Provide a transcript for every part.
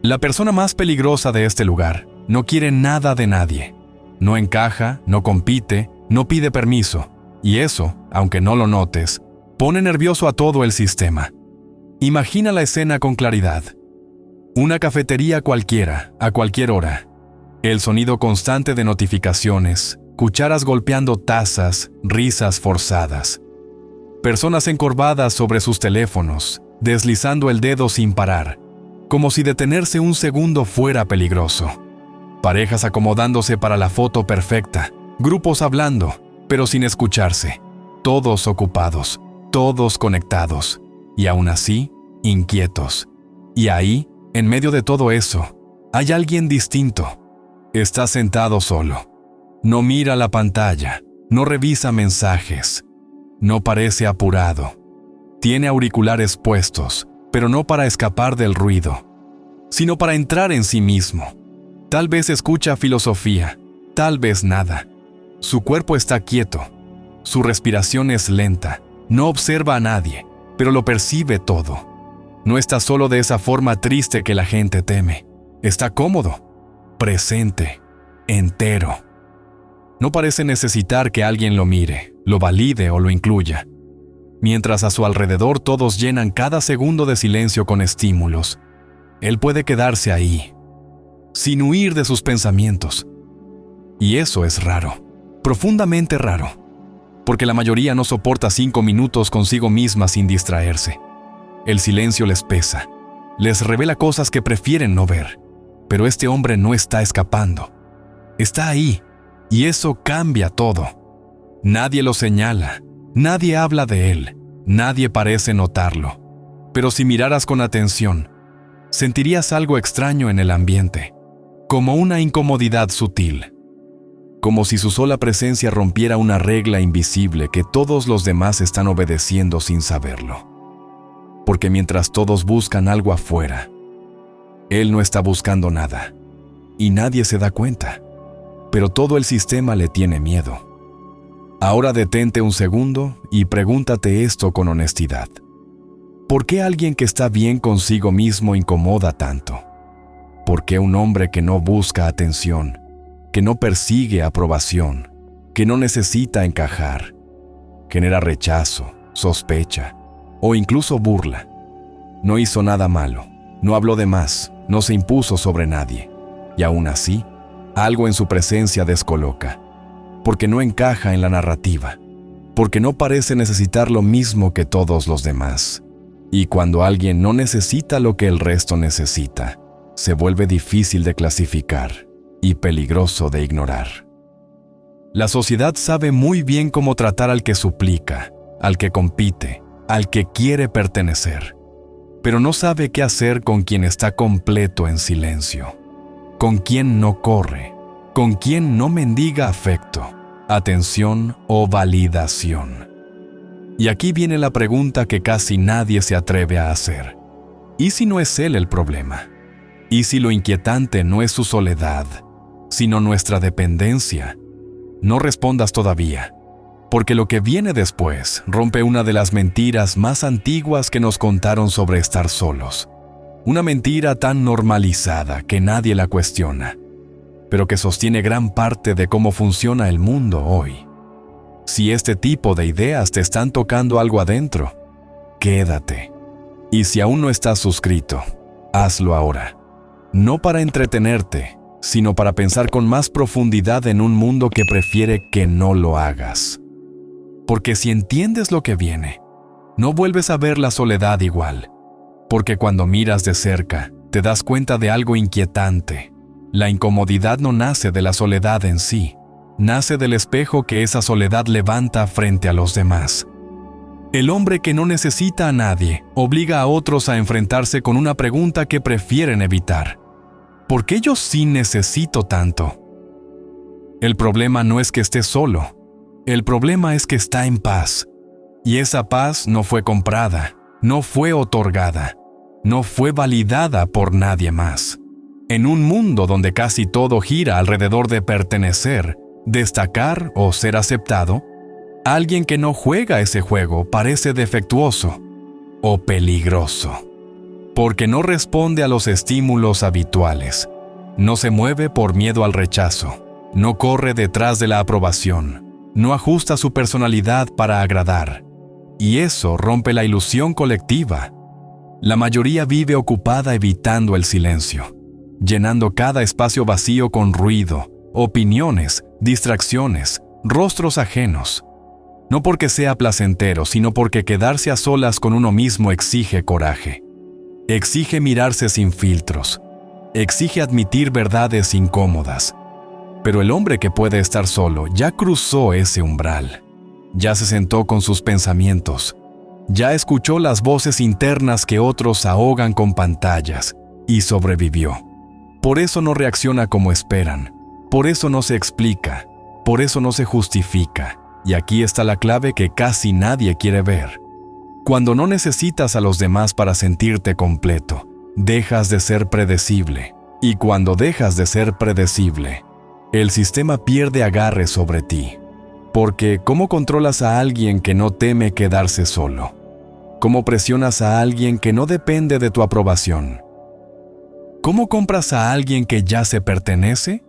La persona más peligrosa de este lugar no quiere nada de nadie. No encaja, no compite, no pide permiso. Y eso, aunque no lo notes, pone nervioso a todo el sistema. Imagina la escena con claridad. Una cafetería cualquiera, a cualquier hora. El sonido constante de notificaciones, cucharas golpeando tazas, risas forzadas. Personas encorvadas sobre sus teléfonos, deslizando el dedo sin parar, como si detenerse un segundo fuera peligroso. Parejas acomodándose para la foto perfecta, grupos hablando, pero sin escucharse, todos ocupados, todos conectados, y aún así, inquietos. Y ahí, en medio de todo eso, hay alguien distinto. Está sentado solo. No mira la pantalla, no revisa mensajes, no parece apurado. Tiene auriculares puestos, pero no para escapar del ruido, sino para entrar en sí mismo. Tal vez escucha filosofía, tal vez nada. Su cuerpo está quieto, su respiración es lenta, no observa a nadie, pero lo percibe todo. No está solo de esa forma triste que la gente teme. Está cómodo, presente, entero. No parece necesitar que alguien lo mire, lo valide o lo incluya. Mientras a su alrededor todos llenan cada segundo de silencio con estímulos, él puede quedarse ahí, sin huir de sus pensamientos. Y eso es raro, profundamente raro, porque la mayoría no soporta 5 minutos consigo misma sin distraerse. El silencio les pesa, les revela cosas que prefieren no ver, pero este hombre no está escapando. Está ahí, y eso cambia todo. Nadie lo señala, nadie habla de él, nadie parece notarlo. Pero si miraras con atención, sentirías algo extraño en el ambiente, como una incomodidad sutil, como si su sola presencia rompiera una regla invisible que todos los demás están obedeciendo sin saberlo. Porque mientras todos buscan algo afuera, él no está buscando nada, y nadie se da cuenta, pero todo el sistema le tiene miedo. Ahora detente un segundo y pregúntate esto con honestidad. ¿Por qué alguien que está bien consigo mismo incomoda tanto? ¿Por qué un hombre que no busca atención, que no persigue aprobación, que no necesita encajar, genera rechazo, sospecha o incluso burla? No hizo nada malo, no habló de más, no se impuso sobre nadie, y aún así, algo en su presencia descoloca, porque no encaja en la narrativa, porque no parece necesitar lo mismo que todos los demás. Y cuando alguien no necesita lo que el resto necesita, se vuelve difícil de clasificar y peligroso de ignorar. La sociedad sabe muy bien cómo tratar al que suplica, al que compite, al que quiere pertenecer, pero no sabe qué hacer con quien está completo en silencio, con quien no corre, con quien no mendiga afecto, atención o validación. Y aquí viene la pregunta que casi nadie se atreve a hacer. ¿Y si no es él el problema? ¿Y si lo inquietante no es su soledad, sino nuestra dependencia? No respondas todavía, porque lo que viene después rompe una de las mentiras más antiguas que nos contaron sobre estar solos. Una mentira tan normalizada que nadie la cuestiona, pero que sostiene gran parte de cómo funciona el mundo hoy. Si este tipo de ideas te están tocando algo adentro, quédate. Y si aún no estás suscrito, hazlo ahora. No para entretenerte, sino para pensar con más profundidad en un mundo que prefiere que no lo hagas. Porque si entiendes lo que viene, no vuelves a ver la soledad igual. Porque cuando miras de cerca, te das cuenta de algo inquietante. La incomodidad no nace de la soledad en sí, nace del espejo que esa soledad levanta frente a los demás. El hombre que no necesita a nadie obliga a otros a enfrentarse con una pregunta que prefieren evitar. ¿Por qué yo sí necesito tanto? El problema no es que esté solo, el problema es que está en paz. Y esa paz no fue comprada, no fue otorgada, no fue validada por nadie más. En un mundo donde casi todo gira alrededor de pertenecer, destacar o ser aceptado, alguien que no juega ese juego parece defectuoso o peligroso. porque no responde a los estímulos habituales, no se mueve por miedo al rechazo, no corre detrás de la aprobación, no ajusta su personalidad para agradar, y eso rompe la ilusión colectiva. La mayoría vive ocupada evitando el silencio, llenando cada espacio vacío con ruido, opiniones, distracciones, rostros ajenos. No porque sea placentero, sino porque quedarse a solas con uno mismo exige coraje. Exige mirarse sin filtros. Exige admitir verdades incómodas. Pero el hombre que puede estar solo ya cruzó ese umbral. Ya se sentó con sus pensamientos. Ya escuchó las voces internas que otros ahogan con pantallas y sobrevivió. Por eso no reacciona como esperan. Por eso no se explica. Por eso no se justifica. Y aquí está la clave que casi nadie quiere ver. Cuando no necesitas a los demás para sentirte completo, dejas de ser predecible. Y cuando dejas de ser predecible, el sistema pierde agarre sobre ti. Porque ¿cómo controlas a alguien que no teme quedarse solo? ¿Cómo presionas a alguien que no depende de tu aprobación? ¿Cómo compras a alguien que ya se pertenece?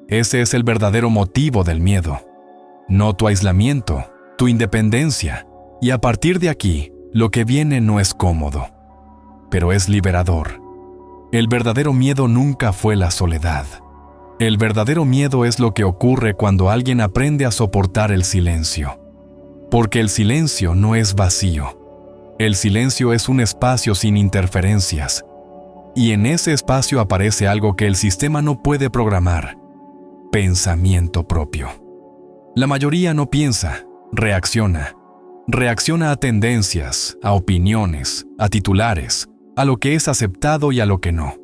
Ese es el verdadero motivo del miedo. No tu aislamiento, tu independencia. Y a partir de aquí, lo que viene no es cómodo, pero es liberador. El verdadero miedo nunca fue la soledad. El verdadero miedo es lo que ocurre cuando alguien aprende a soportar el silencio. Porque el silencio no es vacío. El silencio es un espacio sin interferencias. Y en ese espacio aparece algo que el sistema no puede programar: pensamiento propio. La mayoría no piensa, reacciona. Reacciona a tendencias, a opiniones, a titulares, a lo que es aceptado y a lo que no.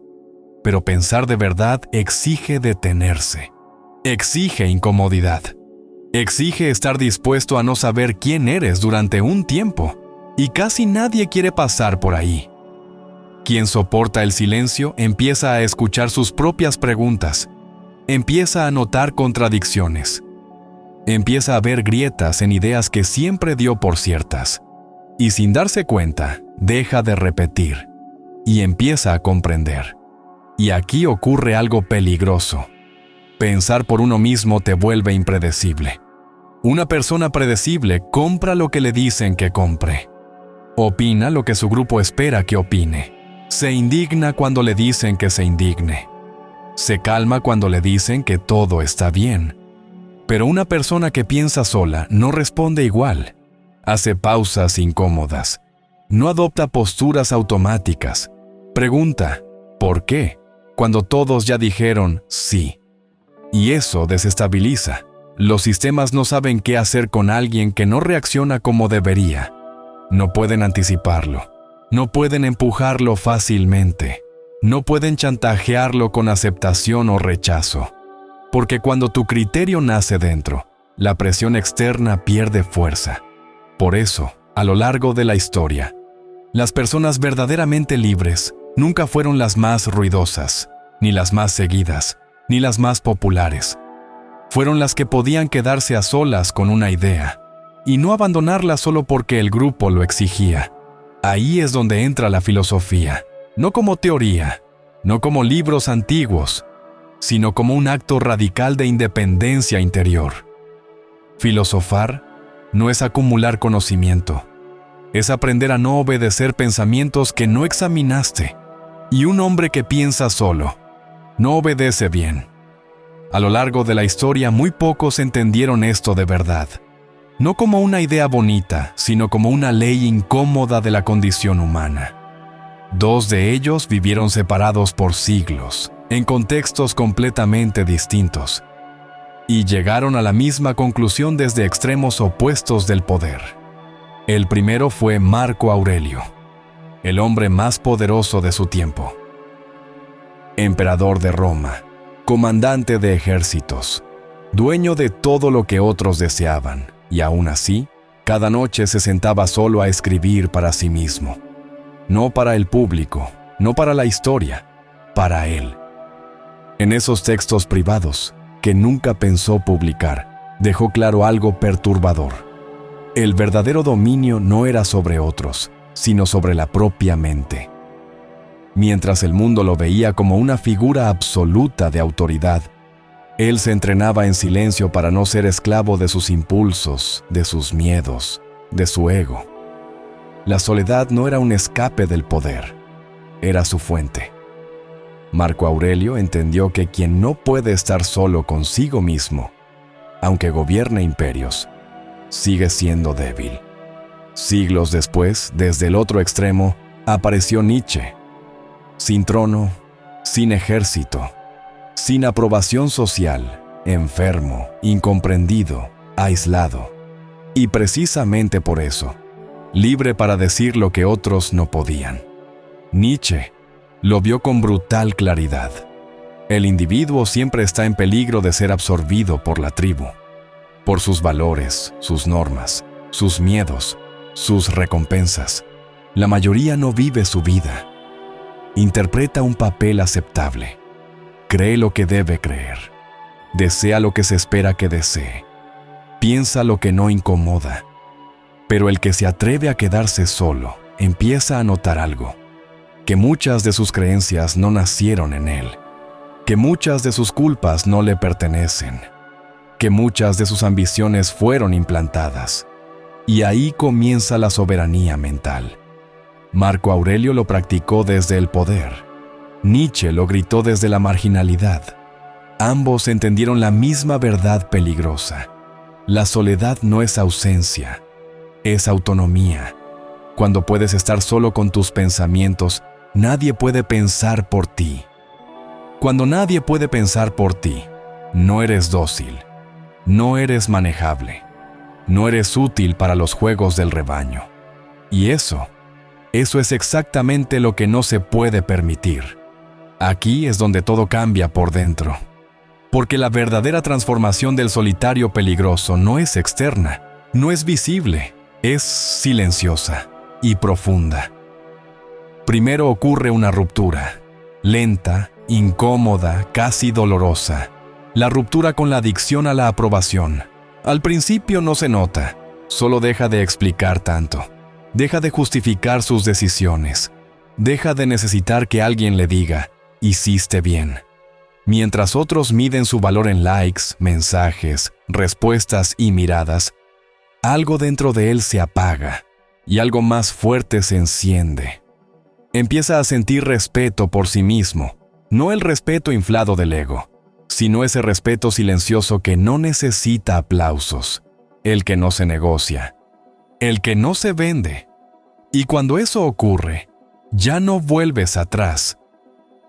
Pero pensar de verdad exige detenerse. Exige incomodidad. Exige estar dispuesto a no saber quién eres durante un tiempo. Y casi nadie quiere pasar por ahí. Quien soporta el silencio empieza a escuchar sus propias preguntas. Empieza a notar contradicciones. Empieza a ver grietas en ideas que siempre dio por ciertas. Y sin darse cuenta, deja de repetir. Y empieza a comprender. Y aquí ocurre algo peligroso. Pensar por uno mismo te vuelve impredecible. Una persona predecible compra lo que le dicen que compre. Opina lo que su grupo espera que opine. Se indigna cuando le dicen que se indigne. Se calma cuando le dicen que todo está bien. Pero una persona que piensa sola no responde igual. Hace pausas incómodas. No adopta posturas automáticas. Pregunta, ¿por qué? Cuando todos ya dijeron sí. Y eso desestabiliza. Los sistemas no saben qué hacer con alguien que no reacciona como debería. No pueden anticiparlo. No pueden empujarlo fácilmente. No pueden chantajearlo con aceptación o rechazo. Porque cuando tu criterio nace dentro, la presión externa pierde fuerza. Por eso, a lo largo de la historia, las personas verdaderamente libres nunca fueron las más ruidosas, ni las más seguidas, ni las más populares. Fueron las que podían quedarse a solas con una idea, y no abandonarla solo porque el grupo lo exigía. Ahí es donde entra la filosofía, no como teoría, no como libros antiguos, sino como un acto radical de independencia interior. Filosofar no es acumular conocimiento, es aprender a no obedecer pensamientos que no examinaste. Y un hombre que piensa solo no obedece bien. A lo largo de la historia muy pocos entendieron esto de verdad. No como una idea bonita, sino como una ley incómoda de la condición humana. Dos de ellos vivieron separados por siglos, en contextos completamente distintos, y llegaron a la misma conclusión desde extremos opuestos del poder. El primero fue Marco Aurelio, el hombre más poderoso de su tiempo. Emperador de Roma, comandante de ejércitos, dueño de todo lo que otros deseaban, y aún así, cada noche se sentaba solo a escribir para sí mismo. No para el público, no para la historia, para él. En esos textos privados, que nunca pensó publicar, dejó claro algo perturbador. El verdadero dominio no era sobre otros, sino sobre la propia mente. Mientras el mundo lo veía como una figura absoluta de autoridad, él se entrenaba en silencio para no ser esclavo de sus impulsos, de sus miedos, de su ego. La soledad no era un escape del poder, era su fuente. Marco Aurelio entendió que quien no puede estar solo consigo mismo, aunque gobierne imperios, sigue siendo débil. Siglos después, desde el otro extremo, apareció Nietzsche. Sin trono, sin ejército, sin aprobación social, enfermo, incomprendido, aislado. Y precisamente por eso, libre para decir lo que otros no podían. Nietzsche lo vio con brutal claridad. El individuo siempre está en peligro de ser absorbido por la tribu, por sus valores, sus normas, sus miedos, sus recompensas. La mayoría no vive su vida. Interpreta un papel aceptable. Cree lo que debe creer. Desea lo que se espera que desee. Piensa lo que no incomoda. Pero el que se atreve a quedarse solo empieza a notar algo: que muchas de sus creencias no nacieron en él, que muchas de sus culpas no le pertenecen, que muchas de sus ambiciones fueron implantadas. Y ahí comienza la soberanía mental. Marco Aurelio lo practicó desde el poder. Nietzsche lo gritó desde la marginalidad. Ambos entendieron la misma verdad peligrosa. La soledad no es ausencia, es autonomía. Cuando puedes estar solo con tus pensamientos, nadie puede pensar por ti. Cuando nadie puede pensar por ti, no eres dócil, no eres manejable, no eres útil para los juegos del rebaño. Y eso es exactamente lo que no se puede permitir. Aquí es donde todo cambia por dentro. Porque la verdadera transformación del solitario peligroso no es externa, no es visible, es silenciosa y profunda. Primero ocurre una ruptura, lenta, incómoda, casi dolorosa. La ruptura con la adicción a la aprobación. Al principio no se nota, solo deja de explicar tanto. Deja de justificar sus decisiones. Deja de necesitar que alguien le diga, hiciste bien. Mientras otros miden su valor en likes, mensajes, respuestas y miradas, algo dentro de él se apaga y algo más fuerte se enciende. Empieza a sentir respeto por sí mismo, no el respeto inflado del ego, sino ese respeto silencioso que no necesita aplausos, el que no se negocia, el que no se vende. Y cuando eso ocurre, ya no vuelves atrás,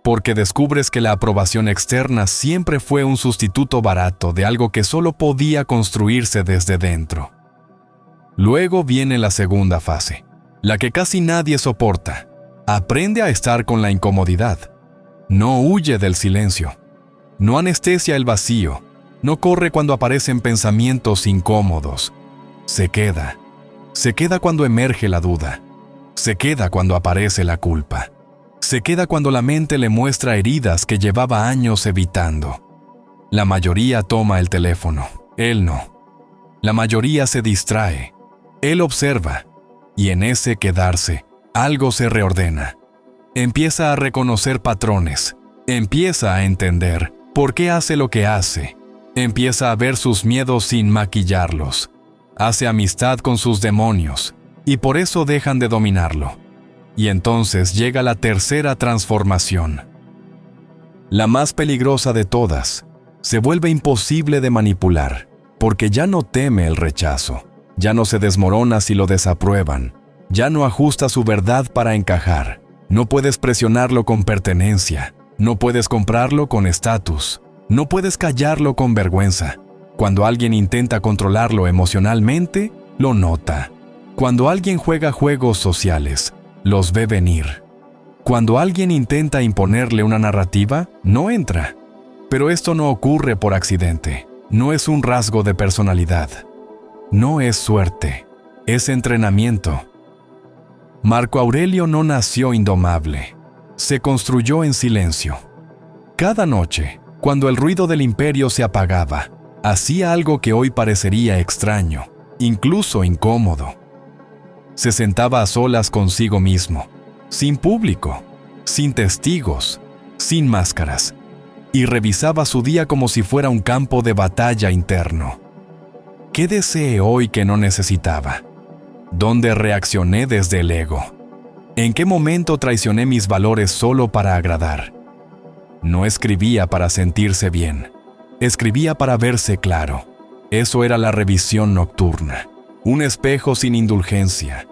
porque descubres que la aprobación externa siempre fue un sustituto barato de algo que solo podía construirse desde dentro. Luego viene la segunda fase, la que casi nadie soporta. Aprende a estar con la incomodidad. No huye del silencio. No anestesia el vacío. No corre cuando aparecen pensamientos incómodos. Se queda. Se queda cuando emerge la duda. Se queda cuando aparece la culpa. Se queda cuando la mente le muestra heridas que llevaba años evitando. La mayoría toma el teléfono, él no. La mayoría se distrae, él observa, y en ese quedarse, algo se reordena. Empieza a reconocer patrones, empieza a entender por qué hace lo que hace, empieza a ver sus miedos sin maquillarlos, hace amistad con sus demonios, y por eso dejan de dominarlo. Y entonces llega la tercera transformación. La más peligrosa de todas, se vuelve imposible de manipular, porque ya no teme el rechazo, ya no se desmorona si lo desaprueban, ya no ajusta su verdad para encajar, no puedes presionarlo con pertenencia, no puedes comprarlo con estatus, no puedes callarlo con vergüenza. Cuando alguien intenta controlarlo emocionalmente, lo nota. Cuando alguien juega juegos sociales, los ve venir. Cuando alguien intenta imponerle una narrativa, no entra. Pero esto no ocurre por accidente. No es un rasgo de personalidad. No es suerte. Es entrenamiento. Marco Aurelio no nació indomable. Se construyó en silencio. Cada noche, cuando el ruido del imperio se apagaba, hacía algo que hoy parecería extraño, incluso incómodo. Se sentaba a solas consigo mismo, sin público, sin testigos, sin máscaras, y revisaba su día como si fuera un campo de batalla interno. ¿Qué deseé hoy que no necesitaba? ¿Dónde reaccioné desde el ego? ¿En qué momento traicioné mis valores solo para agradar? No escribía para sentirse bien, escribía para verse claro. Eso era la revisión nocturna, un espejo sin indulgencia,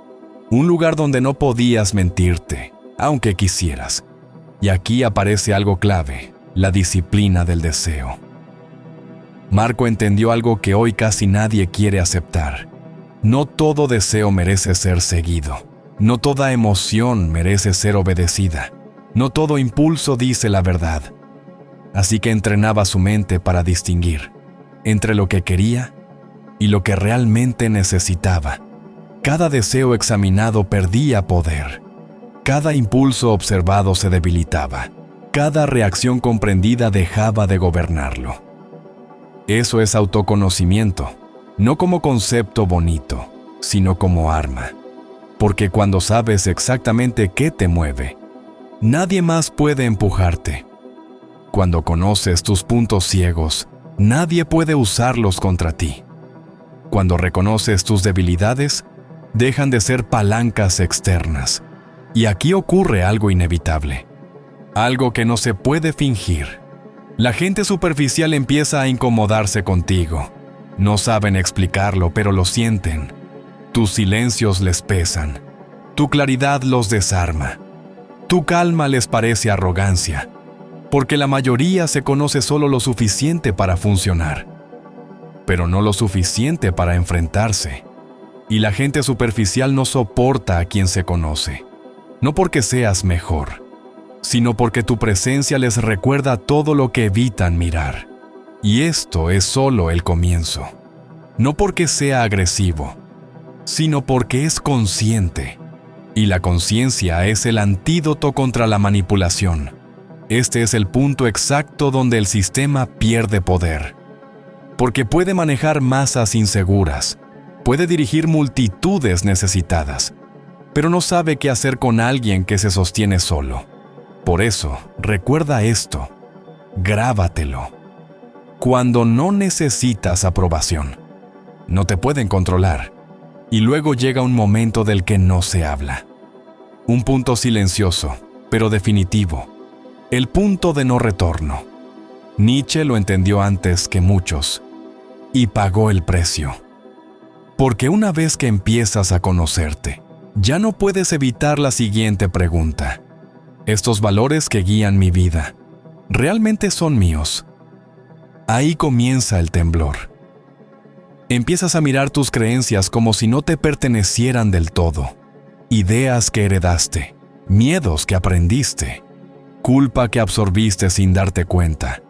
un lugar donde no podías mentirte, aunque quisieras. Y aquí aparece algo clave, la disciplina del deseo. Marco entendió algo que hoy casi nadie quiere aceptar. No todo deseo merece ser seguido. No toda emoción merece ser obedecida. No todo impulso dice la verdad. Así que entrenaba su mente para distinguir entre lo que quería y lo que realmente necesitaba. Cada deseo examinado perdía poder. Cada impulso observado se debilitaba. Cada reacción comprendida dejaba de gobernarlo. Eso es autoconocimiento, no como concepto bonito, sino como arma. Porque cuando sabes exactamente qué te mueve, nadie más puede empujarte. Cuando conoces tus puntos ciegos, nadie puede usarlos contra ti. Cuando reconoces tus debilidades, dejan de ser palancas externas. Y aquí ocurre algo inevitable, algo que no se puede fingir. La gente superficial empieza a incomodarse contigo. No saben explicarlo, pero lo sienten. Tus silencios les pesan. Tu claridad los desarma. Tu calma les parece arrogancia, porque la mayoría se conoce solo lo suficiente para funcionar, pero no lo suficiente para enfrentarse. Y la gente superficial no soporta a quien se conoce, no porque seas mejor, sino porque tu presencia les recuerda todo lo que evitan mirar. Y esto es solo el comienzo. No porque sea agresivo, sino porque es consciente. Y la conciencia es el antídoto contra la manipulación. Este es el punto exacto donde el sistema pierde poder. Porque puede manejar masas inseguras, puede dirigir multitudes necesitadas, pero no sabe qué hacer con alguien que se sostiene solo. Por eso, recuerda esto, grábatelo. Cuando no necesitas aprobación, no te pueden controlar, y luego llega un momento del que no se habla. Un punto silencioso, pero definitivo. El punto de no retorno. Nietzsche lo entendió antes que muchos, y pagó el precio. Porque una vez que empiezas a conocerte, ya no puedes evitar la siguiente pregunta. ¿Estos valores que guían mi vida realmente son míos? Ahí comienza el temblor. Empiezas a mirar tus creencias como si no te pertenecieran del todo. Ideas que heredaste, miedos que aprendiste, culpa que absorbiste sin darte cuenta.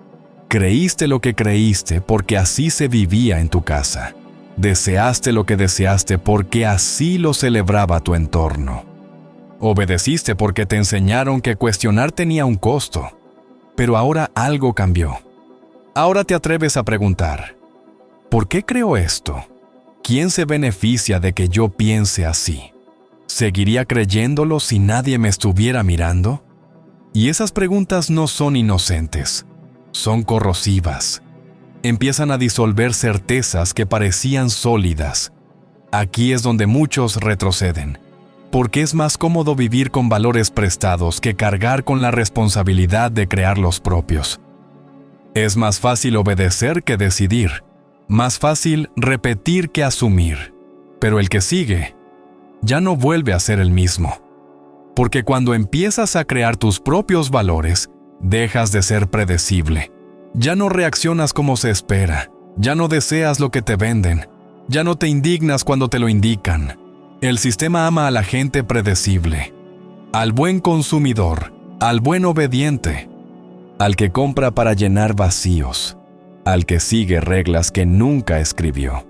Creíste lo que creíste porque así se vivía en tu casa. Deseaste lo que deseaste porque así lo celebraba tu entorno. Obedeciste porque te enseñaron que cuestionar tenía un costo. Pero ahora algo cambió. Ahora te atreves a preguntar, ¿por qué creo esto? ¿Quién se beneficia de que yo piense así? ¿Seguiría creyéndolo si nadie me estuviera mirando? Y esas preguntas no son inocentes, son corrosivas. Empiezan a disolver certezas que parecían sólidas. Aquí es donde muchos retroceden, porque es más cómodo vivir con valores prestados que cargar con la responsabilidad de crear los propios. Es más fácil obedecer que decidir, más fácil repetir que asumir, pero el que sigue ya no vuelve a ser el mismo. Porque cuando empiezas a crear tus propios valores, dejas de ser predecible. Ya no reaccionas como se espera, ya no deseas lo que te venden, ya no te indignas cuando te lo indican. El sistema ama a la gente predecible, al buen consumidor, al buen obediente, al que compra para llenar vacíos, al que sigue reglas que nunca escribió.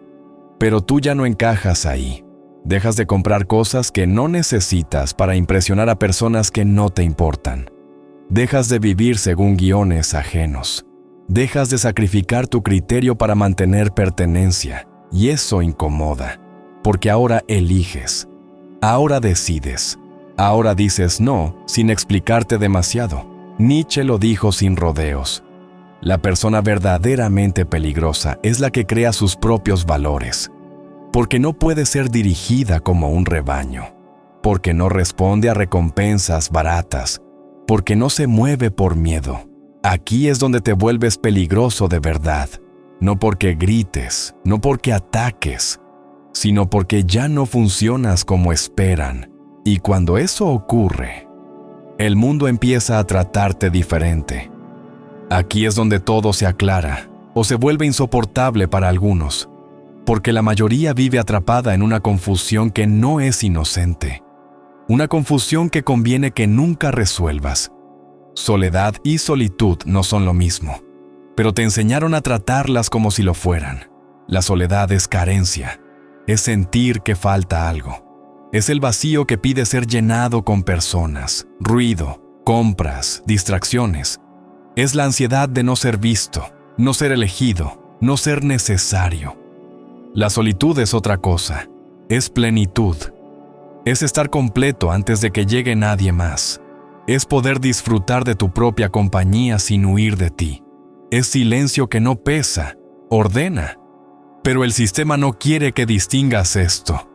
Pero tú ya no encajas ahí. Dejas de comprar cosas que no necesitas para impresionar a personas que no te importan. Dejas de vivir según guiones ajenos. Dejas de sacrificar tu criterio para mantener pertenencia, y eso incomoda, porque ahora eliges, ahora decides, Ahora dices no sin explicarte demasiado. Nietzsche lo dijo sin rodeos. La persona verdaderamente peligrosa es la que crea sus propios valores, porque no puede ser dirigida como un rebaño, porque no responde a recompensas baratas, porque no se mueve por miedo. Aquí es donde te vuelves peligroso de verdad, no porque grites, no porque ataques, sino porque ya no funcionas como esperan. Y cuando eso ocurre, el mundo empieza a tratarte diferente. Aquí es donde todo se aclara o se vuelve insoportable para algunos, porque la mayoría vive atrapada en una confusión que no es inocente, una confusión que conviene que nunca resuelvas. Soledad y solitud no son lo mismo, pero te enseñaron a tratarlas como si lo fueran. La soledad es carencia, es sentir que falta algo. Es el vacío que pide ser llenado con personas, ruido, compras, distracciones. Es la ansiedad de no ser visto, no ser elegido, no ser necesario. La solitud es otra cosa, es plenitud. Es estar completo antes de que llegue nadie más. Es poder disfrutar de tu propia compañía sin huir de ti. Es silencio que no pesa, ordena. Pero el sistema no quiere que distingas esto.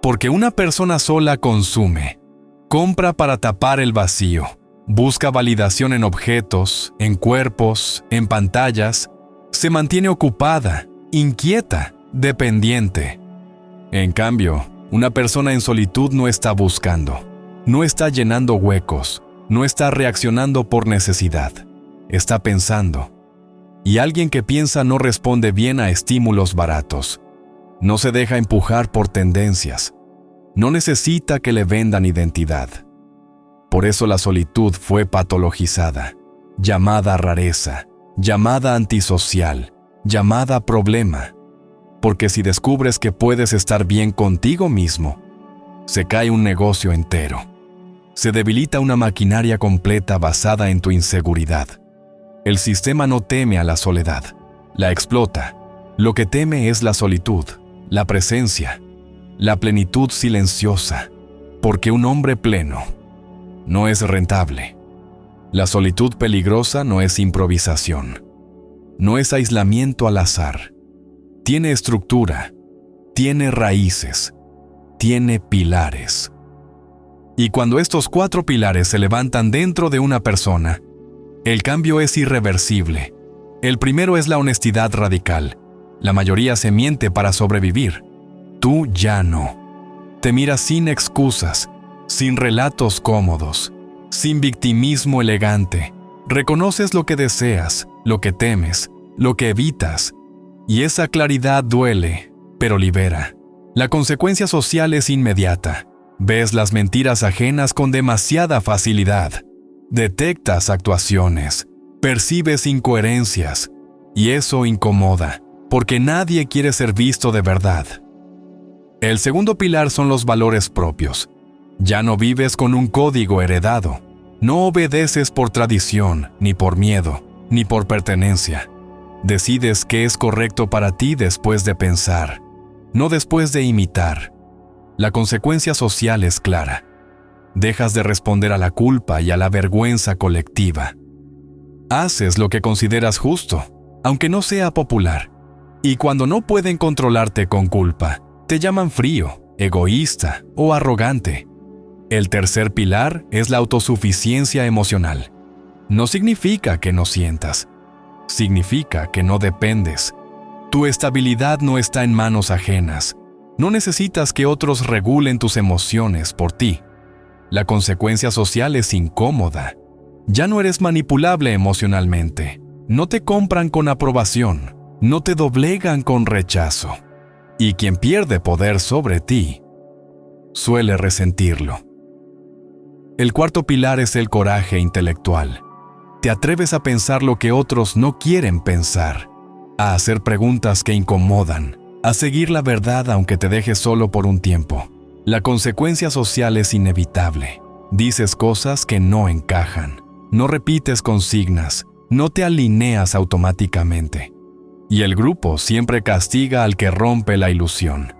Porque una persona sola consume, compra para tapar el vacío, busca validación en objetos, en cuerpos, en pantallas, se mantiene ocupada, inquieta, dependiente. En cambio, una persona en solitud no está buscando, no está llenando huecos, no está reaccionando por necesidad, está pensando. Y alguien que piensa no responde bien a estímulos baratos. No se deja empujar por tendencias. No necesita que le vendan identidad. Por eso la solitud fue patologizada, llamada rareza, llamada antisocial, llamada problema. Porque si descubres que puedes estar bien contigo mismo, se cae un negocio entero. Se debilita una maquinaria completa basada en tu inseguridad. El sistema no teme a la soledad, la explota. Lo que teme es la solitud, la presencia, la plenitud silenciosa, porque un hombre pleno no es rentable. La solitud peligrosa no es improvisación, no es aislamiento al azar. Tiene estructura, tiene raíces, tiene pilares. Y cuando estos 4 pilares se levantan dentro de una persona, el cambio es irreversible. El primero es la honestidad radical. La mayoría se miente para sobrevivir. Tú ya no. Te miras sin excusas, sin relatos cómodos, sin victimismo elegante. Reconoces lo que deseas, lo que temes, lo que evitas. Y esa claridad duele, pero libera. La consecuencia social es inmediata. Ves las mentiras ajenas con demasiada facilidad. Detectas actuaciones, percibes incoherencias, y eso incomoda, porque nadie quiere ser visto de verdad. El segundo pilar son los valores propios. Ya no vives con un código heredado. No obedeces por tradición, ni por miedo, ni por pertenencia. Decides qué es correcto para ti después de pensar, no después de imitar. La consecuencia social es clara. Dejas de responder a la culpa y a la vergüenza colectiva. Haces lo que consideras justo, aunque no sea popular. Y cuando no pueden controlarte con culpa, te llaman frío, egoísta o arrogante. El tercer pilar es la autosuficiencia emocional. No significa que no sientas. Significa que no dependes. Tu estabilidad no está en manos ajenas. No necesitas que otros regulen tus emociones por ti. La consecuencia social es incómoda. Ya no eres manipulable emocionalmente. No te compran con aprobación. No te doblegan con rechazo. Y quien pierde poder sobre ti suele resentirlo. El cuarto pilar es el coraje intelectual. Te atreves a pensar lo que otros no quieren pensar, a hacer preguntas que incomodan, a seguir la verdad aunque te dejes solo por un tiempo. La consecuencia social es inevitable. Dices cosas que no encajan, no repites consignas, no te alineas automáticamente. Y el grupo siempre castiga al que rompe la ilusión.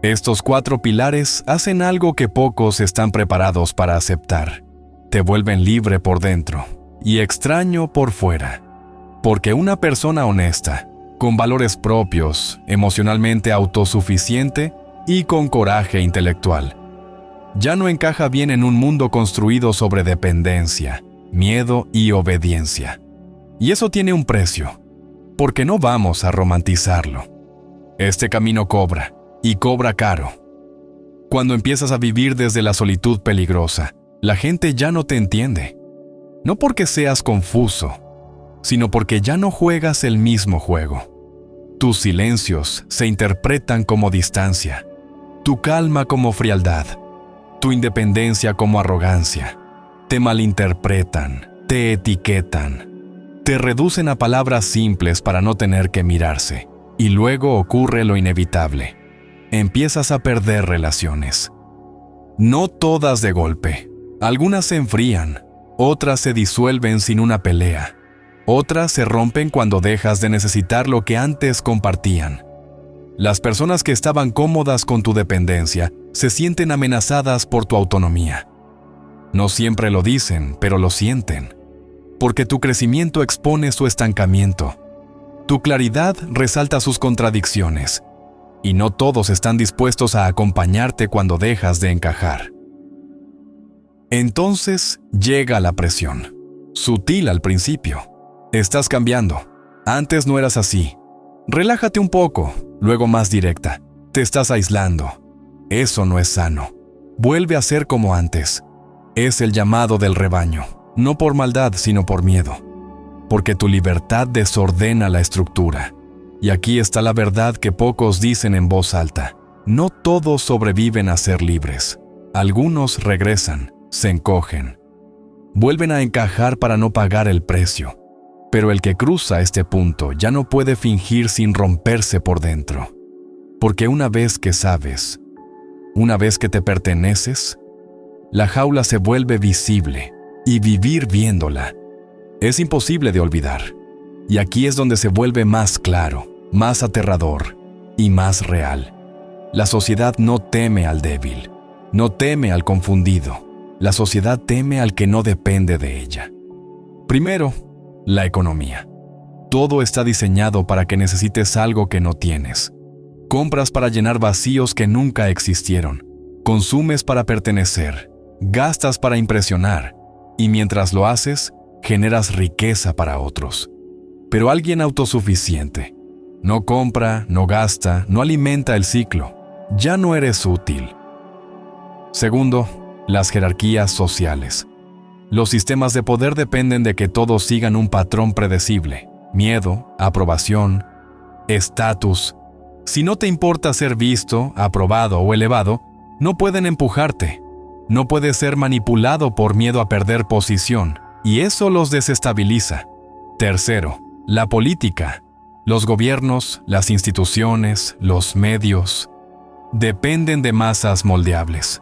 Estos 4 pilares hacen algo que pocos están preparados para aceptar. Te vuelven libre por dentro y extraño por fuera. Porque una persona honesta, con valores propios, emocionalmente autosuficiente y con coraje intelectual, ya no encaja bien en un mundo construido sobre dependencia, miedo y obediencia. Y eso tiene un precio, porque no vamos a romantizarlo. Este camino cobra, y cobra caro. Cuando empiezas a vivir desde la solitud peligrosa, la gente ya no te entiende. No porque seas confuso, sino porque ya no juegas el mismo juego. Tus silencios se interpretan como distancia, tu calma como frialdad, tu independencia como arrogancia. Te malinterpretan, te etiquetan, te reducen a palabras simples para no tener que mirarse. Y luego ocurre lo inevitable. Empiezas a perder relaciones. No todas de golpe. Algunas se enfrían, otras se disuelven sin una pelea. Otras se rompen cuando dejas de necesitar lo que antes compartían. Las personas que estaban cómodas con tu dependencia se sienten amenazadas por tu autonomía. No siempre lo dicen, pero lo sienten. Porque tu crecimiento expone su estancamiento. Tu claridad resalta sus contradicciones. Y no todos están dispuestos a acompañarte cuando dejas de encajar. Entonces llega la presión. Sutil al principio. Estás cambiando. Antes no eras así. Relájate un poco, luego más directa. Te estás aislando. Eso no es sano. Vuelve a ser como antes. Es el llamado del rebaño, no por maldad, sino por miedo. Porque tu libertad desordena la estructura. Y aquí está la verdad que pocos dicen en voz alta. No todos sobreviven a ser libres. Algunos regresan, se encogen. Vuelven a encajar para no pagar el precio. Pero el que cruza este punto ya no puede fingir sin romperse por dentro. Porque una vez que sabes, una vez que te perteneces, la jaula se vuelve visible y vivir viéndola es imposible de olvidar. Y aquí es donde se vuelve más claro, más aterrador y más real. La sociedad no teme al débil, no teme al confundido. La sociedad teme al que no depende de ella. Primero, la economía. Todo está diseñado para que necesites algo que no tienes. Compras para llenar vacíos que nunca existieron. Consumes para pertenecer. Gastas para impresionar. Y mientras lo haces, generas riqueza para otros. Pero alguien autosuficiente no compra, no gasta, no alimenta el ciclo. Ya no eres útil. Segundo, las jerarquías sociales. Los sistemas de poder dependen de que todos sigan un patrón predecible. Miedo, aprobación, estatus. Si no te importa ser visto, aprobado o elevado, no pueden empujarte. No puedes ser manipulado por miedo a perder posición, y eso los desestabiliza. Tercero, la política. Los gobiernos, las instituciones, los medios, dependen de masas moldeables.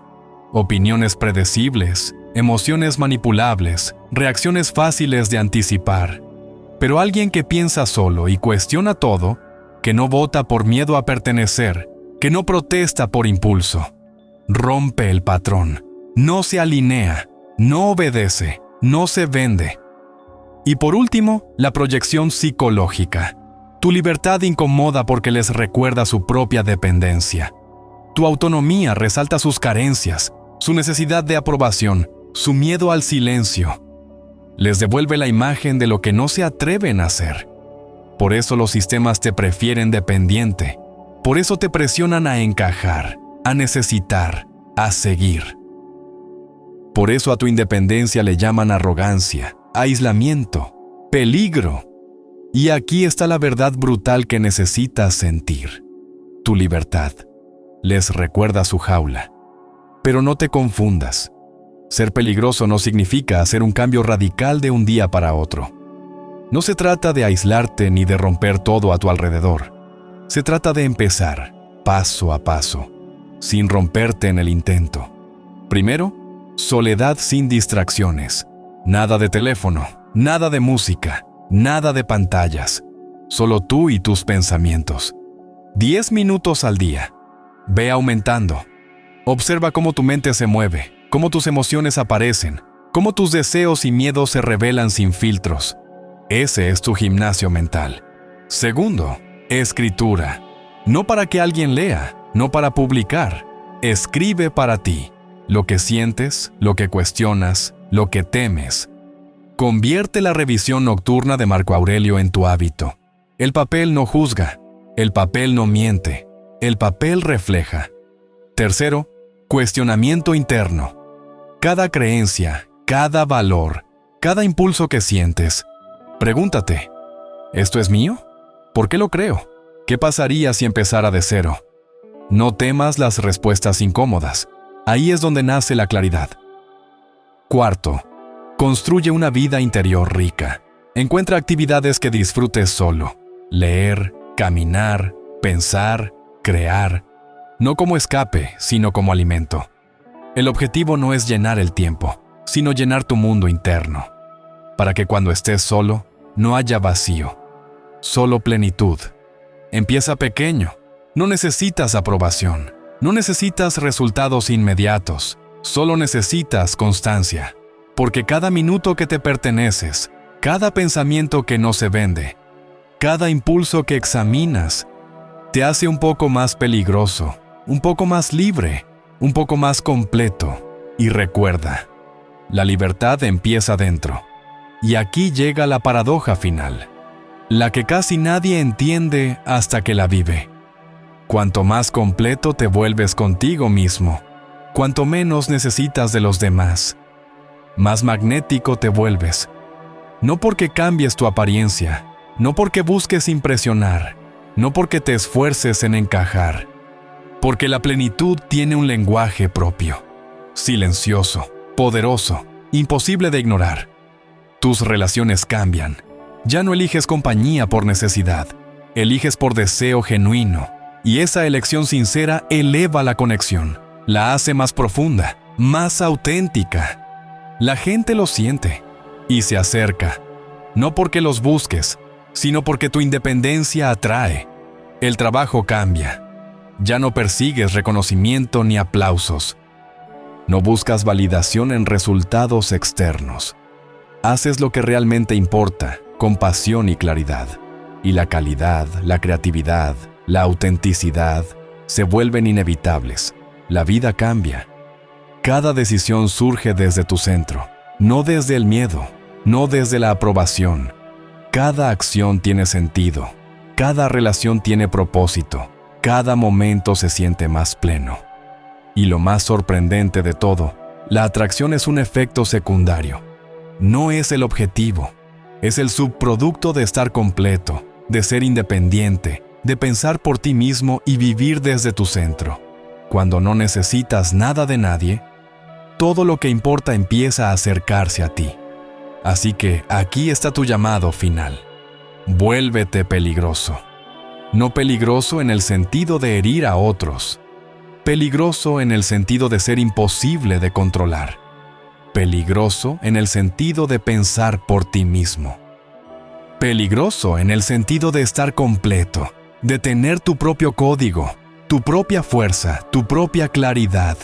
Opiniones predecibles, emociones manipulables, reacciones fáciles de anticipar. Pero alguien que piensa solo y cuestiona todo, que no vota por miedo a pertenecer, que no protesta por impulso, rompe el patrón, no se alinea, no obedece, no se vende. Y por último, la proyección psicológica. Tu libertad incomoda porque les recuerda su propia dependencia. Tu autonomía resalta sus carencias, su necesidad de aprobación, su miedo al silencio. Les devuelve la imagen de lo que no se atreven a hacer. Por eso los sistemas te prefieren dependiente. Por eso te presionan a encajar, a necesitar, a seguir. Por eso a tu independencia le llaman arrogancia, aislamiento, peligro. Y aquí está la verdad brutal que necesitas sentir. Tu libertad les recuerda su jaula. Pero no te confundas. Ser peligroso no significa hacer un cambio radical de un día para otro. No se trata de aislarte ni de romper todo a tu alrededor. Se trata de empezar, paso a paso, sin romperte en el intento. Primero, soledad sin distracciones. Nada de teléfono, nada de música, nada de pantallas. Solo tú y tus pensamientos. 10 minutos al día. ve aumentando. Observa cómo tu mente se mueve, cómo tus emociones aparecen, cómo tus deseos y miedos se revelan sin filtros. Ese es tu gimnasio mental. Segundo, escritura. No para que alguien lea, no para publicar. Escribe para ti. Lo que sientes, lo que cuestionas, lo que temes. Convierte la revisión nocturna de Marco Aurelio en tu hábito. El papel no juzga, el papel no miente, el papel refleja. Tercero, cuestionamiento interno. Cada creencia, cada valor, cada impulso que sientes, pregúntate, ¿esto es mío? ¿Por qué lo creo? ¿Qué pasaría si empezara de cero? No temas las respuestas incómodas. Ahí es donde nace la claridad. Cuarto, construye una vida interior rica. Encuentra actividades que disfrutes solo. Leer, caminar, pensar, crear. No como escape, sino como alimento. El objetivo no es llenar el tiempo, sino llenar tu mundo interno. Para que cuando estés solo, no haya vacío, solo plenitud. Empieza pequeño. No necesitas aprobación. No necesitas resultados inmediatos. Solo necesitas constancia. Porque cada minuto que te perteneces, cada pensamiento que no se vende, cada impulso que examinas, te hace un poco más peligroso, un poco más libre, un poco más completo. Y recuerda, la libertad empieza dentro. Y aquí llega la paradoja final, la que casi nadie entiende hasta que la vive. Cuanto más completo te vuelves contigo mismo, cuanto menos necesitas de los demás, más magnético te vuelves. No porque cambies tu apariencia, no porque busques impresionar, no porque te esfuerces en encajar, porque la plenitud tiene un lenguaje propio, silencioso, poderoso, imposible de ignorar. Tus relaciones cambian. Ya no eliges compañía por necesidad, eliges por deseo genuino, y esa elección sincera eleva la conexión, la hace más profunda, más auténtica. La gente lo siente y se acerca, no porque los busques, sino porque tu independencia atrae. El trabajo cambia. Ya no persigues reconocimiento ni aplausos. No buscas validación en resultados externos. Haces lo que realmente importa, con pasión y claridad. Y la calidad, la creatividad, la autenticidad se vuelven inevitables. La vida cambia. Cada decisión surge desde tu centro, no desde el miedo, no desde la aprobación. Cada acción tiene sentido, cada relación tiene propósito, cada momento se siente más pleno. Y lo más sorprendente de todo, la atracción es un efecto secundario. No es el objetivo, es el subproducto de estar completo, de ser independiente, de pensar por ti mismo y vivir desde tu centro. Cuando no necesitas nada de nadie, todo lo que importa empieza a acercarse a ti. Así que aquí está tu llamado final. Vuélvete peligroso. No peligroso en el sentido de herir a otros. Peligroso en el sentido de ser imposible de controlar. Peligroso en el sentido de pensar por ti mismo. Peligroso en el sentido de estar completo, de tener tu propio código, tu propia fuerza, tu propia claridad.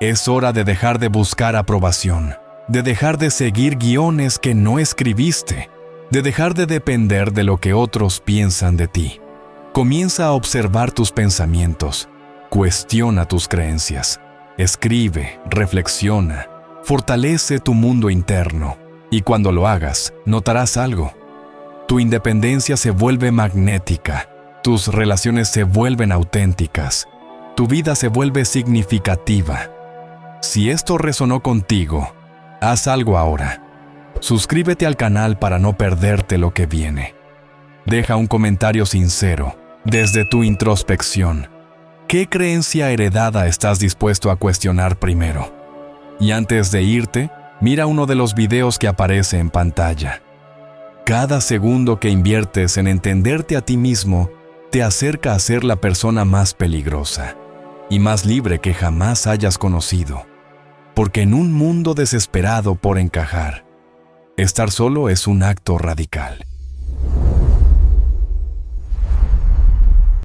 Es hora de dejar de buscar aprobación, de dejar de seguir guiones que no escribiste, de dejar de depender de lo que otros piensan de ti. Comienza a observar tus pensamientos, cuestiona tus creencias, escribe, reflexiona, fortalece tu mundo interno, y cuando lo hagas, notarás algo. Tu independencia se vuelve magnética, tus relaciones se vuelven auténticas, tu vida se vuelve significativa. Si esto resonó contigo, haz algo ahora. Suscríbete al canal para no perderte lo que viene. Deja un comentario sincero, desde tu introspección. ¿Qué creencia heredada estás dispuesto a cuestionar primero? Y antes de irte, mira uno de los videos que aparece en pantalla. Cada segundo que inviertes en entenderte a ti mismo te acerca a ser la persona más peligrosa y más libre que jamás hayas conocido. Porque en un mundo desesperado por encajar, estar solo es un acto radical.